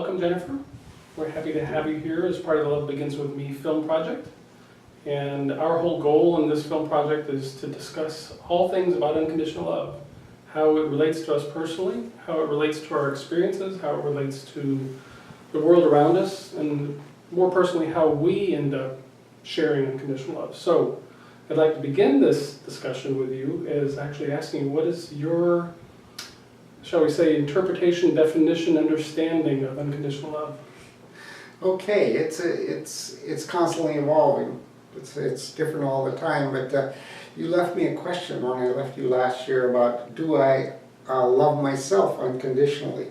welcome, Jennifer. We're happy to have you here as part of the Love Begins With Me film project. And our whole goal in this film project is to discuss all things about unconditional love. How it relates to us personally, how it relates to our experiences, how it relates to the world around us, and more personally, how we end up sharing unconditional love. So, I'd like to begin this discussion with you as actually asking you, what is your, shall we say, interpretation, definition, understanding of unconditional love? Okay, it's constantly evolving. It's different all the time. But you left me a question when I left you last year about, do I love myself unconditionally?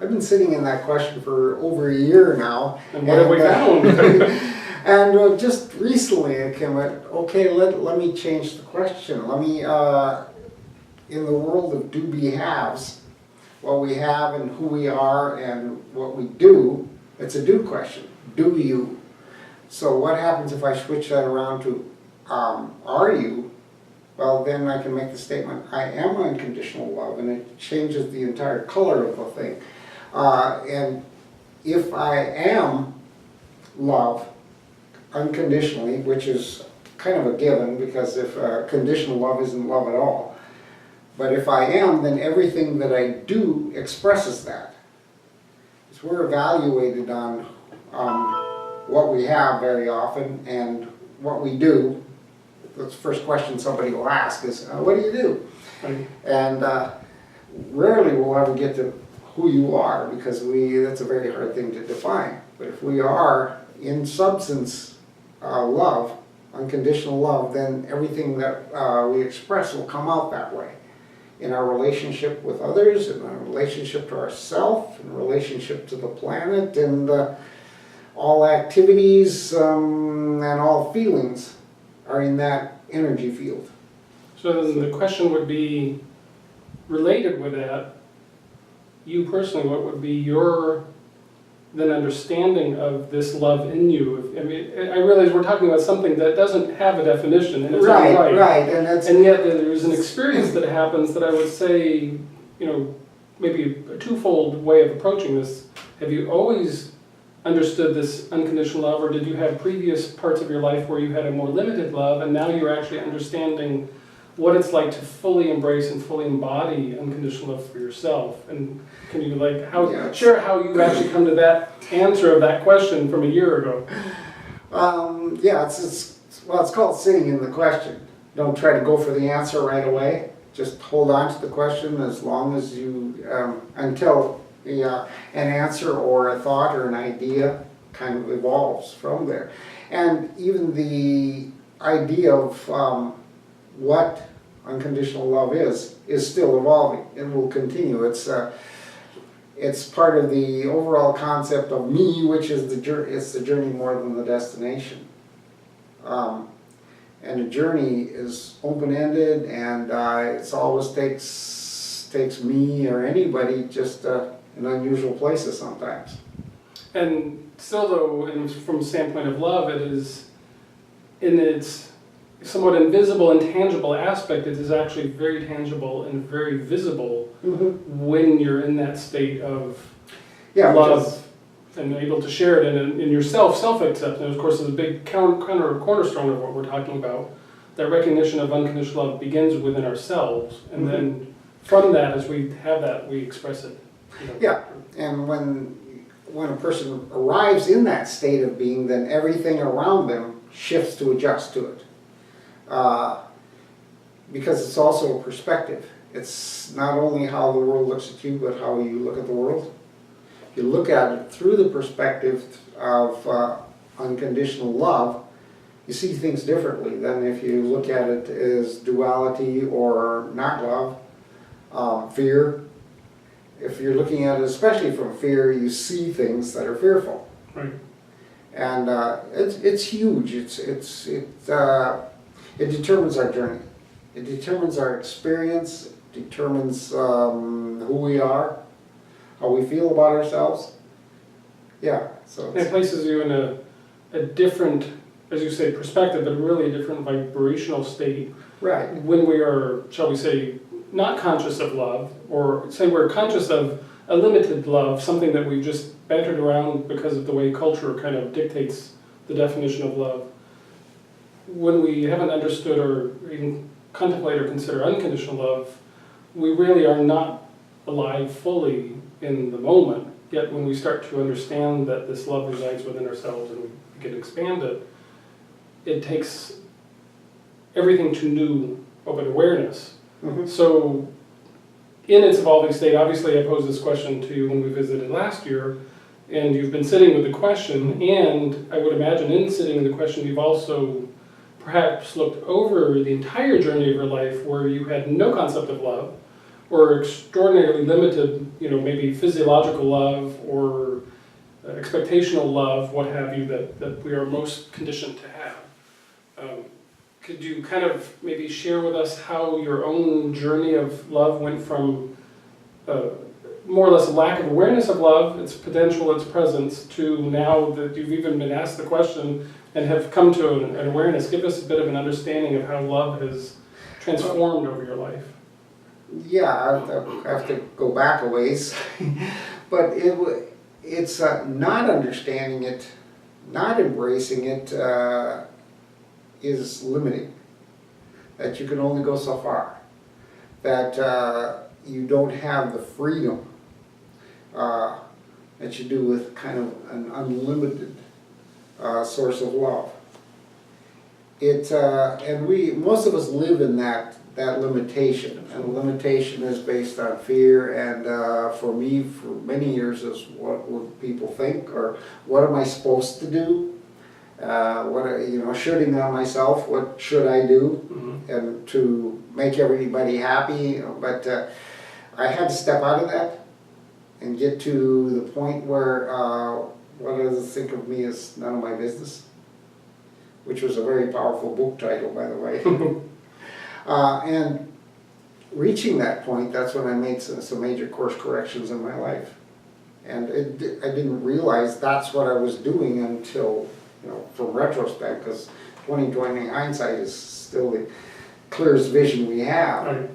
I've been sitting in that question for over a year now. And what have we found? And just recently it came out, okay, let me change the question. Let me, in the world of do-be-haves, what we have and who we are and what we do, it's a do question. Do you? So what happens if I switch that around to are you? Well, then I can make the statement, I am unconditional love, and it changes the entire color of the thing. And if I am love unconditionally, which is kind of a given, because if conditional love isn't love at all, but if I am, then everything that I do expresses that. So we're evaluated on what we have very often and what we do. That's the first question somebody will ask is, what do you do? Right. And rarely we'll ever get to who you are, because that's a very hard thing to define. But if we are in substance love, unconditional love, then everything that we express will come out that way. In our relationship with others, in our relationship to ourselves, in relationship to the planet, and all activities and all feelings are in that energy field. So then the question would be, related with that, you personally, what would be your then understanding of this love in you? I mean, I realize we're talking about something that doesn't have a definition, and it's not right. And yet there's an experience that happens that I would say, maybe a twofold way of approaching this. Have you always understood this unconditional love, or did you have previous parts of your life where you had a more limited love, and now you're actually understanding what it's like to fully embrace and fully embody unconditional love for yourself? And can you share how you actually come to that answer of that question from a year ago? It's called sitting in the question. Don't try to go for the answer right away. Just hold on to the question as long as you, until an answer or a thought or an idea kind of evolves from there. And even the idea of what unconditional love is still evolving. It will continue. It's part of the overall concept of me, which is it's the journey more than the destination. And the journey is open-ended, and it always takes me or anybody just in unusual places sometimes. And still, though, from the standpoint of love, it is in its somewhat invisible and tangible aspect. It is actually very tangible and very visible when you're in that state of love and able to share it in yourself, self-acceptance. And of course, is a big cornerstone of what we're talking about. That recognition of unconditional love begins within ourselves, and then from that, as we have that, we express it. Yeah, and when a person arrives in that state of being, then everything around them shifts to adjust to it. Because it's also a perspective. It's not only how the world looks at you, but how you look at the world. If you look at it through the perspective of unconditional love, you see things differently than if you look at it as duality or not love, fear. If you're looking at it especially from fear, you see things that are fearful. Right. And it's huge. It determines our journey. It determines our experience. It determines who we are, how we feel about ourselves. Yeah. So it places you in a different, as you say, perspective, but really a different vibrational state. Right. When we are, shall we say, not conscious of love, or say we're conscious of a limited love, something that we've just bantered around because of the way culture kind of dictates the definition of love. When we haven't understood or even contemplate or consider unconditional love, we really are not alive fully in the moment. Yet when we start to understand that this love resides within ourselves and we can expand it, it takes everything to new open awareness. Mm-hmm. So in its evolving state, obviously I posed this question to you when we visited last year, and you've been sitting with the question, and I would imagine in sitting with the question you've also perhaps looked over the entire journey of your life where you had no concept of love, or extraordinarily limited, maybe physiological love or expectational love, what have you, that we are most conditioned to have. Could you kind of maybe share with us how your own journey of love went from more or less a lack of awareness of love, its potential, its presence, to now that you've even been asked the question and have come to an awareness? Give us a bit of an understanding of how love has transformed over your life. Yeah, I have to go back a ways, but it's not understanding it, not embracing it is limiting. That you can only go so far. That you don't have the freedom that you do with kind of an unlimited source of love. And most of us live in that limitation, and the limitation is based on fear, and for me, for many years, is what would people think, or what am I supposed to do? Shooting on myself, what should I do, and to make everybody happy? But I had to step out of that and get to the point where what others think of me is none of my business, which was a very powerful book title, by the way. And reaching that point, that's when I made some major course corrections in my life. And I didn't realize that's what I was doing until, from retrospect, because 20/20 hindsight is still the clearest vision we have. Right.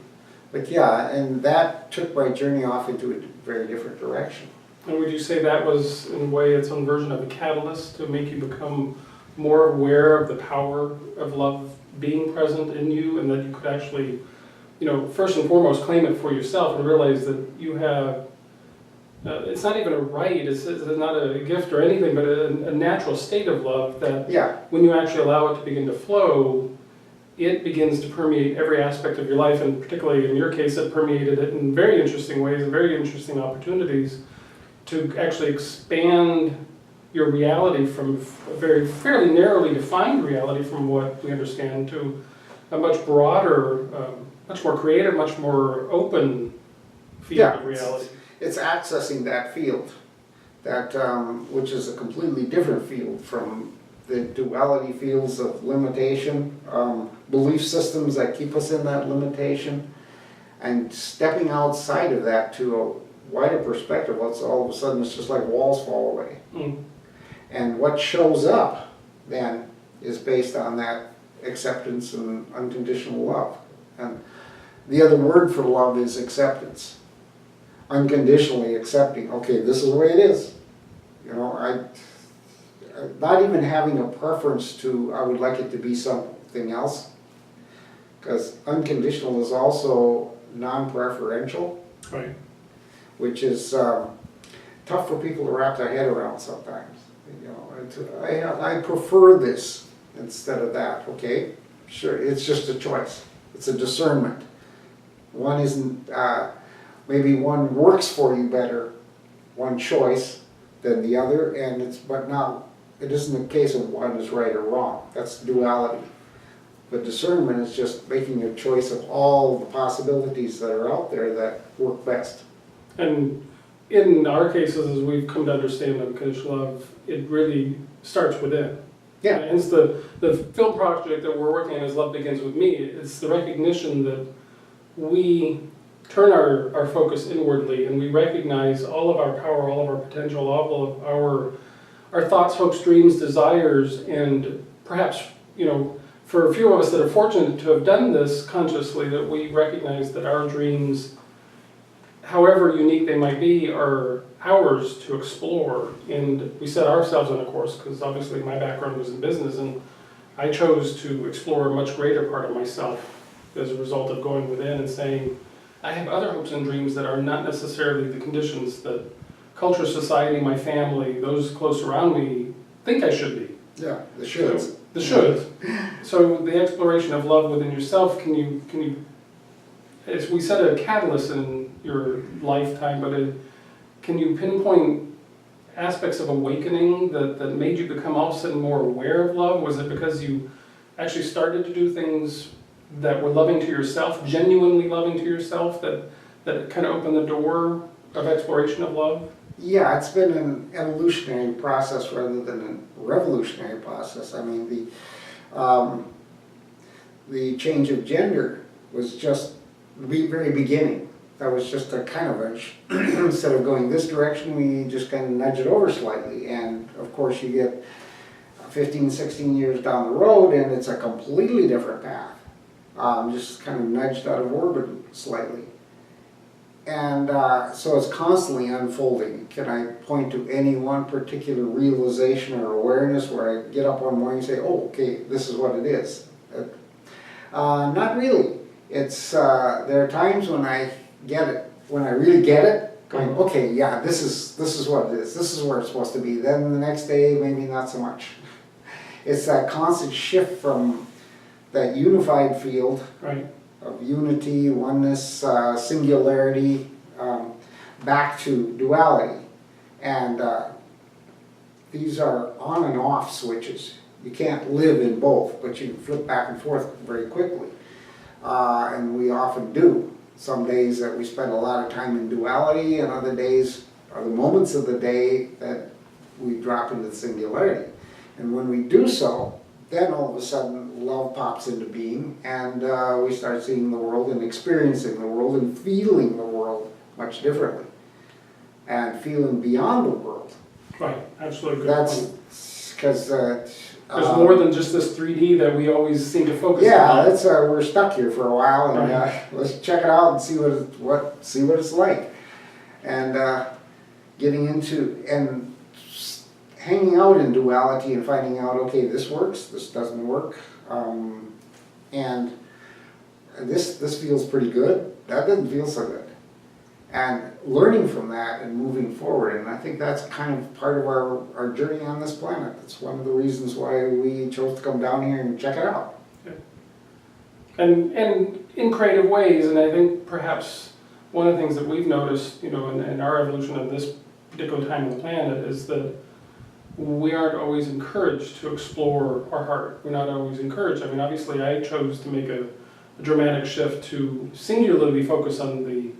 But yeah, and that took my journey off into a very different direction. And would you say that was, in a way, its own version of a catalyst to make you become more aware of the power of love being present in you, and that you could actually, first and foremost claim it for yourself and realize that you have, it's not even a right, it's not a gift or anything, but a natural state of love that when you actually allow it to begin to flow, it begins to permeate every aspect of your life, and particularly in your case, it permeated it in very interesting ways and very interesting opportunities to actually expand your reality from a fairly narrowly defined reality from what we understand to a much broader, much more creative, much more open field of reality. It's accessing that field, that which is a completely different field from the duality fields of limitation, belief systems that keep us in that limitation, and stepping outside of that to a wider perspective. All of a sudden it's just like walls fall away. And what shows up then is based on that acceptance and unconditional love. And the other word for love is acceptance. Unconditionally accepting, okay, this is the way it is. Not even having a preference to, I would like it to be something else. Because unconditional is also non-preferential. Right. Which is tough for people to wrap their head around sometimes. I prefer this instead of that. Okay, sure, it's just a choice. It's a discernment. One isn't, maybe one works for you better, one choice than the other, and it isn't a case of one is right or wrong. That's duality. But discernment is just making a choice of all the possibilities that are out there that work best. And in our cases, as we've come to understand unconditional love, it really starts within. Yeah. And it's the film project that we're working on as Love Begins With Me. It's the recognition that we turn our focus inwardly and we recognize all of our power, all of our potential, all of our thoughts, hopes, dreams, desires, and perhaps, for a few of us that are fortunate to have done this consciously, that we recognize that our dreams however unique they might be, are ours to explore. And we set ourselves on a course, because obviously my background was in business, and I chose to explore a much greater part of myself as a result of going within and saying, I have other hopes and dreams that are not necessarily the conditions that culture, society, my family, those close around me think I should be. Yeah, the shoulds. The shoulds. So the exploration of love within yourself, can you, as we said, a catalyst in your lifetime, but can you pinpoint aspects of awakening that made you become all of a sudden more aware of love? Was it because you actually started to do things that were loving to yourself, genuinely loving to yourself, that kind of opened the door of exploration of love? Yeah, it's been an evolutionary process rather than a revolutionary process. I mean, the change of gender was just the very beginning. That was just a kind of a, instead of going this direction, we just kind of nudge it over slightly. And of course you get 15, 16 years down the road and it's a completely different path. Just kind of nudged out of orbit slightly. And so it's constantly unfolding. Can I point to any one particular realization or awareness where I get up one morning and say, oh, okay, this is what it is? Not really. It's, there are times when I get it, when I really get it, going, okay, yeah, this is what it is. This is where it's supposed to be. Then the next day, maybe not so much. It's that constant shift from that unified field of unity, oneness, singularity, back to duality. And these are on and off switches. You can't live in both, but you can flip back and forth very quickly. And we often do. Some days that we spend a lot of time in duality, and other days are the moments of the day that we drop into singularity. And when we do so, then all of a sudden love pops into being, and we start seeing the world and experiencing the world and feeling the world much differently. And feeling beyond the world. Right, absolutely. That's because there's more than just this 3D that we always seem to focus on. Yeah, that's we're stuck here for a while, and let's check it out and see what it's like, and getting into and hanging out in duality and finding out, okay, this works, this doesn't work, and this feels pretty good, that doesn't feel so good, and learning from that and moving forward. And I think that's kind of part of our journey on this planet. It's one of the reasons why we chose to come down here and check it out. Yeah. And in creative ways, and I think perhaps one of the things that we've noticed, you know, in our evolution of this particular time on the planet is that we aren't always encouraged to explore our heart. We're not always encouraged. I mean, obviously I chose to make a dramatic shift to singularly focus on the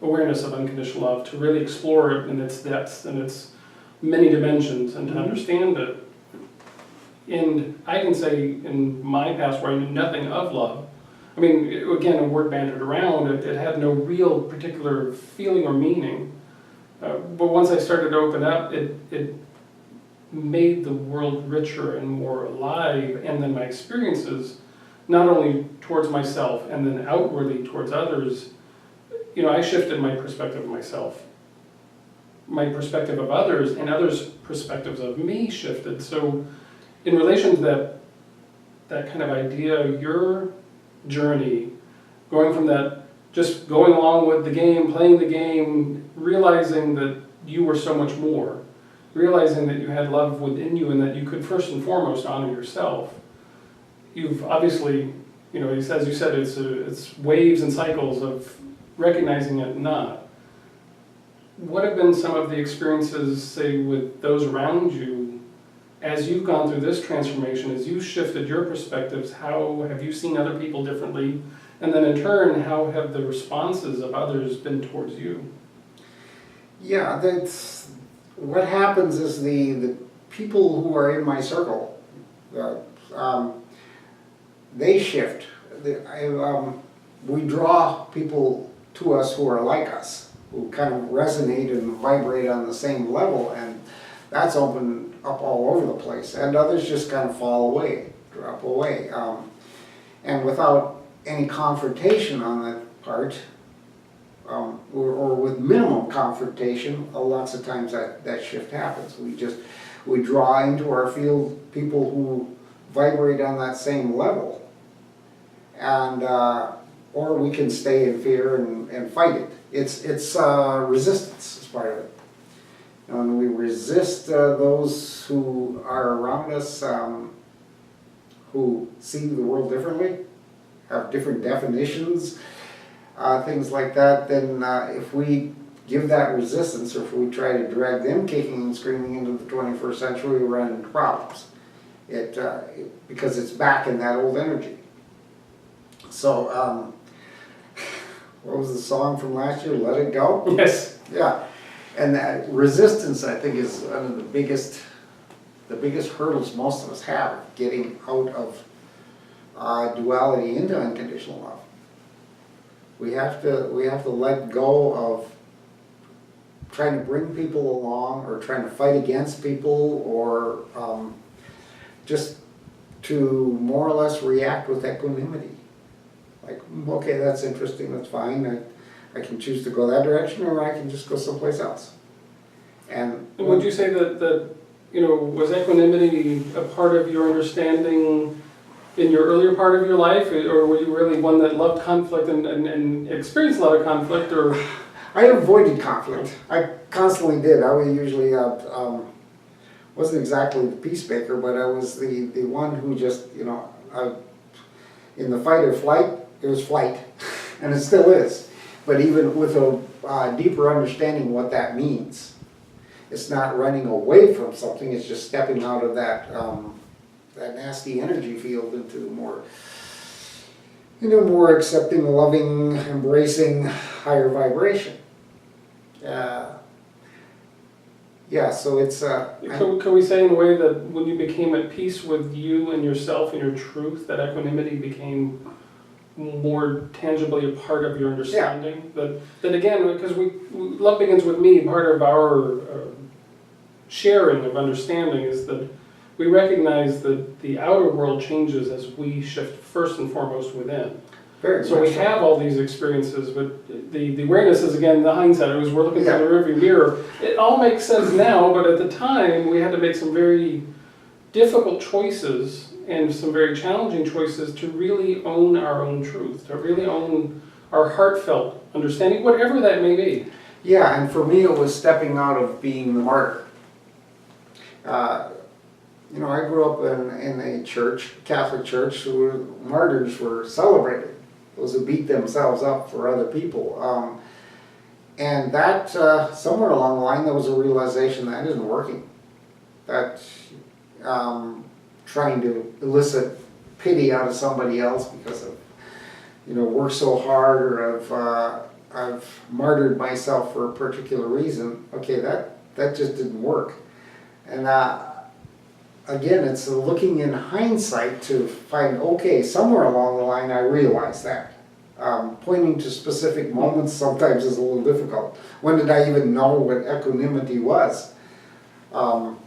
awareness of unconditional love, to really explore it in its depths and its many dimensions, and to understand it. And I can say in my past where I knew nothing of love, I mean, again, a word bantered around, it had no real particular feeling or meaning. But once I started to open up, it made the world richer and more alive, and then my experiences, not only towards myself and then outwardly towards others, you know, I shifted my perspective of myself. My perspective of others and others' perspectives of me shifted. So in relation to that kind of idea, your journey, going from that, just going along with the game, playing the game, realizing that you were so much more, realizing that you had love within you and that you could first and foremost honor yourself. You've obviously, you know, as you said, it's waves and cycles of recognizing it not. What have been some of the experiences, say, with those around you, as you've gone through this transformation, as you shifted your perspectives? How have you seen other people differently? And then in turn, how have the responses of others been towards you? Yeah, that's what happens is the people who are in my circle, they shift. We draw people to us who are like us, who kind of resonate and vibrate on the same level, and that's opened up all over the place. And others just kind of fall away, drop away. And without any confrontation on that part, or with minimum confrontation, lots of times that shift happens. We draw into our field people who vibrate on that same level, and or we can stay in fear and fight it. It's resistance is part of it. And we resist those who are around us, who see the world differently, have different definitions, things like that. Then if we give that resistance, or if we try to drag them kicking and screaming into the 21st century, we run into problems. Because it's back in that old energy. So, what was the song from last year? Let It Go? Yes. Yeah. And that resistance, I think, is one of the biggest hurdles most of us have, getting out of duality into unconditional love. We have to let go of trying to bring people along, or trying to fight against people, or just to more or less react with equanimity. Like, okay, that's interesting, that's fine. I can choose to go that direction, or I can just go someplace else. And would you say that was equanimity a part of your understanding in your earlier part of your life, or were you really one that loved conflict and experienced a lot of conflict, or? I avoided conflict. I constantly did. I was usually wasn't exactly the peacemaker, but I was the one who just, in the fight or flight, it was flight, and it still is. But even with a deeper understanding of what that means, it's not running away from something. It's just stepping out of that nasty energy field into more accepting, loving, embracing, higher vibration. Yeah, so it's... Can we say in a way that when you became at peace with you and yourself and your truth, that equanimity became more tangibly a part of your understanding? Yeah. That again, because love begins with me, part of our sharing of understanding is that we recognize that the outer world changes as we shift first and foremost within. So we have all these experiences, but the awareness is, again, the hindsight. We're looking through the rearview mirror. It all makes sense now, but at the time we had to make some very difficult choices and some very challenging choices to really own our own truth, to really own our heartfelt understanding, whatever that may be. Yeah, and for me it was stepping out of being the martyr. I grew up in a church, Catholic church, where martyrs were celebrated. Those who beat themselves up for other people. And that, somewhere along the line, there was a realization that isn't working. That trying to elicit pity out of somebody else because of, worked so hard, or I've martyred myself for a particular reason. Okay, that just didn't work. And again, it's looking in hindsight to find, okay, somewhere along the line I realized that. Pointing to specific moments sometimes is a little difficult. When did I even know what equanimity was? And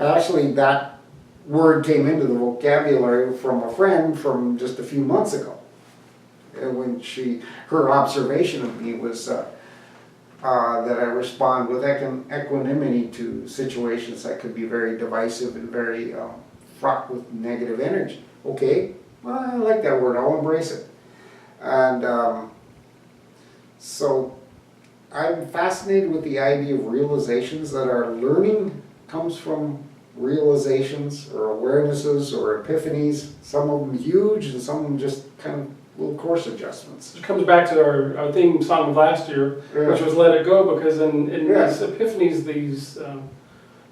actually that word came into the vocabulary from a friend from just a few months ago. When her observation of me was that I respond with equanimity to situations that could be very divisive and very fraught with negative energy. Okay, well, I like that word, I'll embrace it. And so I'm fascinated with the idea of realizations, that our learning comes from realizations or awarenesses or epiphanies, some of them huge and some of them just kind of little course adjustments. It comes back to our theme song of last year, which was Let It Go, because in these epiphanies, these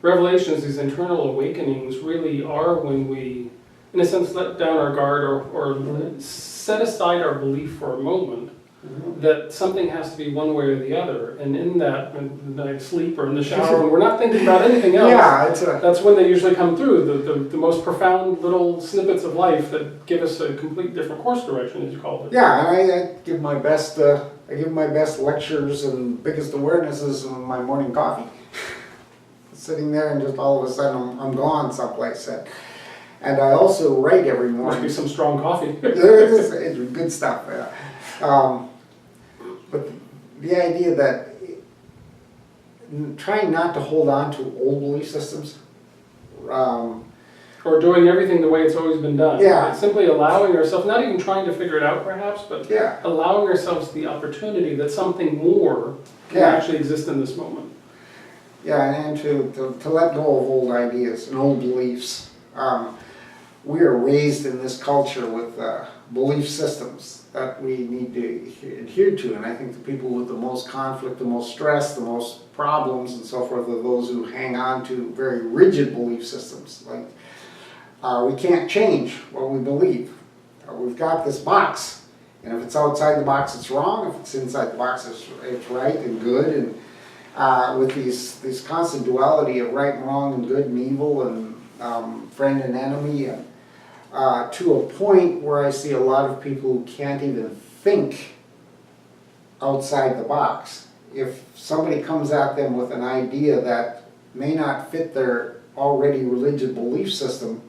revelations, these internal awakenings really are when we, in a sense, let down our guard or set aside our belief for a moment that something has to be one way or the other. And in that, when I sleep or in the shower, when we're not thinking about anything else, that's when they usually come through, the most profound little snippets of life that give us a complete different course direction, as you called it. Yeah, and I give my best lectures and biggest awarenesses in my morning coffee. Sitting there and just all of a sudden I'm gone someplace. And I also write every morning. Must be some strong coffee. It's good stuff. But the idea that trying not to hold on to old belief systems. Or doing everything the way it's always been done. Yeah. It's simply allowing ourselves, not even trying to figure it out perhaps, but Yeah. allowing ourselves the opportunity that something more can Yeah. actually exist in this moment. Yeah, and to let go of old ideas and old beliefs. We are raised in this culture with belief systems that we need to adhere to, and I think the people with the most conflict, the most stress, the most problems and so forth are those who hang on to very rigid belief systems. Like, we can't change what we believe. We've got this box, and if it's outside the box it's wrong, if it's inside the box it's right and good, and with these constant duality of right and wrong and good and evil and friend and enemy, and to a point where I see a lot of people who can't even think outside the box. If somebody comes at them with an idea that may not fit their already religious belief system,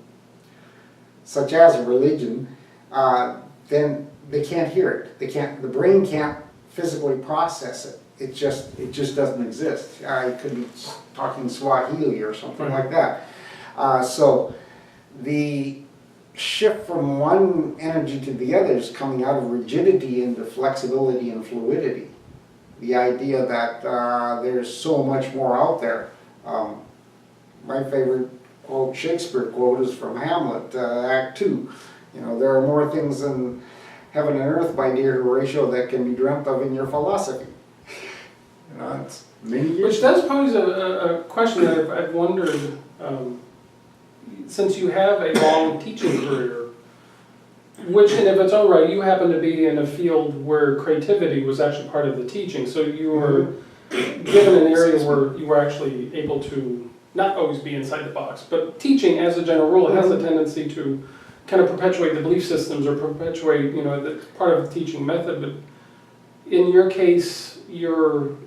such as a religion, then they can't hear it. The brain can't physically process it. It just doesn't exist. I could be talking Swahili or something like that. So the shift from one energy to the other is coming out of rigidity into flexibility and fluidity. The idea that there's so much more out there. My favorite quote, Shakespeare quote, is from Hamlet, Act 2. You know, there are more things in heaven and earth, my dear Horatio, that can be dreamt of in your philosophy. You know, it's many years. Which does pose a question that I've wondered, since you have a long teaching career, which in of its own right, you happen to be in a field where creativity was actually part of the teaching, so you were given an area where you were actually able to not always be inside the box, but teaching as a general rule has a tendency to kind of perpetuate the belief systems or perpetuate, you know, the part of the teaching method. But in your case, your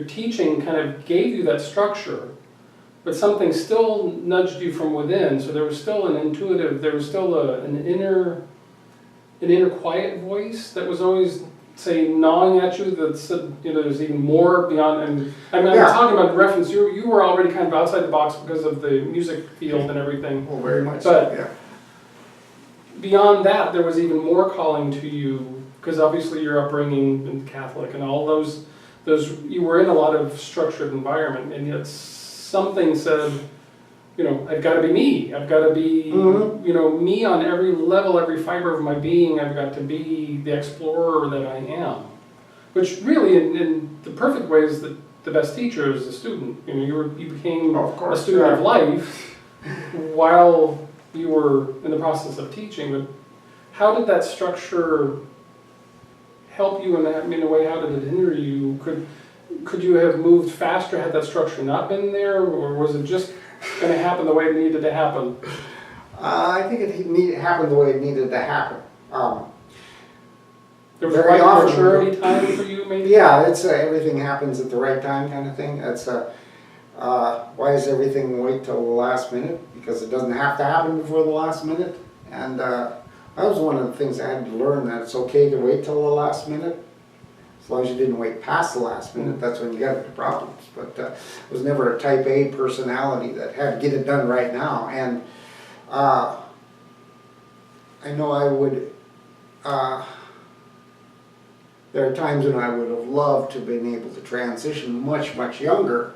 teaching kind of gave you that structure, but something still nudged you from within. So there was still an intuitive, there was still an inner quiet voice that was always, say, gnawing at you that said, you know, there's even more beyond. And I mean, I'm talking about reference. You were already kind of outside the box because of the music field and everything. Well, very much. But yeah. Beyond that, there was even more calling to you, because obviously your upbringing in Catholic and all those you were in a lot of structured environment, and yet something said, you know, I've got to be me. I've got to be, you know, me on every level, every fiber of my being. I've got to be the explorer that I am. Which really, in the perfect way, is the best teacher is the student. You know, you became a student of life while you were in the process of teaching. But how did that structure help you in a way? How did it hinder you? Could you have moved faster had that structure not been there, or was it just going to happen the way it needed to happen? I think it happened the way it needed to happen. There was a right maturity time for you, maybe? Yeah, it's everything happens at the right time kind of thing. That's why does everything wait till the last minute? Because it doesn't have to happen before the last minute. And that was one of the things I had to learn, that it's okay to wait till the last minute. As long as you didn't wait past the last minute, that's when you got into problems. But I was never a type A personality that had to get it done right now. And I know I would, there are times when I would have loved to have been able to transition much, much younger.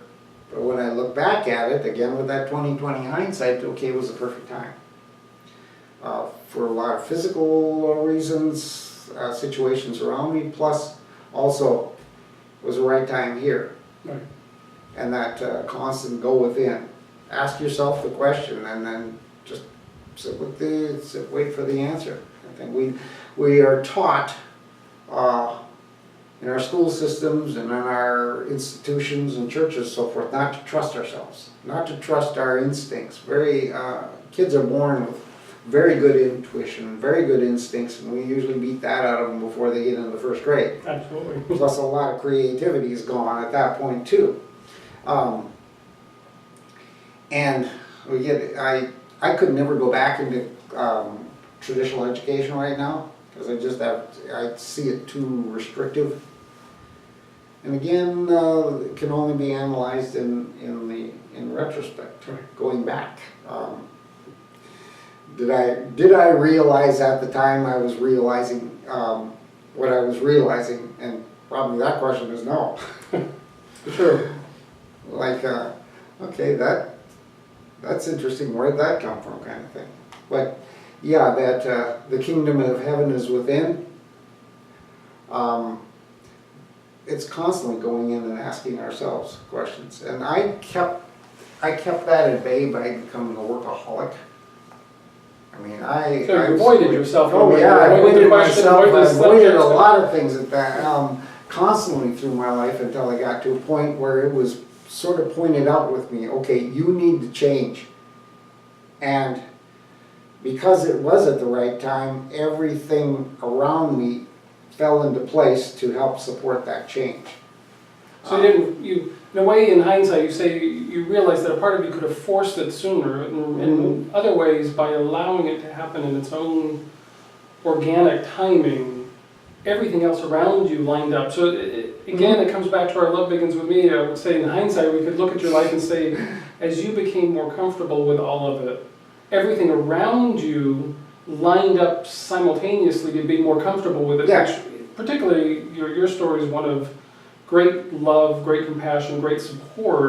But when I look back at it, again with that 20/20 hindsight, okay, it was the perfect time. For a lot of physical reasons, situations around me, plus also it was the right time here. Right. And that constant go within. Ask yourself the question and then just wait for the answer. I think we are taught in our school systems and in our institutions and churches and so forth not to trust ourselves, not to trust our instincts. Kids are born with very good intuition, very good instincts, and we usually beat that out of them before they get into first grade. Absolutely. Plus a lot of creativity is gone at that point too. And I could never go back into traditional education right now, because I see it too restrictive. And again, it can only be analyzed in retrospect, Right. going back. Did I realize at the time I was realizing what I was realizing? And probably that question is no. Sure. Like, okay, that's interesting. Where'd that come from, kind of thing. But yeah, that the kingdom of heaven is within. It's constantly going in and asking ourselves questions, and I kept that at bay by becoming a workaholic. I mean, So you avoided yourself. Oh yeah, I avoided avoided the question, myself. I avoided the avoided a subject. lot of things at that constantly through my life until I got to a point where it was sort of pointed out with me. Okay, you need to change, and because it was at the right time, everything around me fell into place to help support that change. So in a way, in hindsight, you say you realize that a part of you could have forced it sooner, and in other ways, by allowing it to happen in its own organic timing, everything else around you lined up. So again, it comes back to our love begins with me. I would say in hindsight, we could look at your life and say, as you became more comfortable with all of it, everything around you lined up simultaneously to be more comfortable with it. Yeah. Which, particularly, your story is one of great love, great compassion, great support.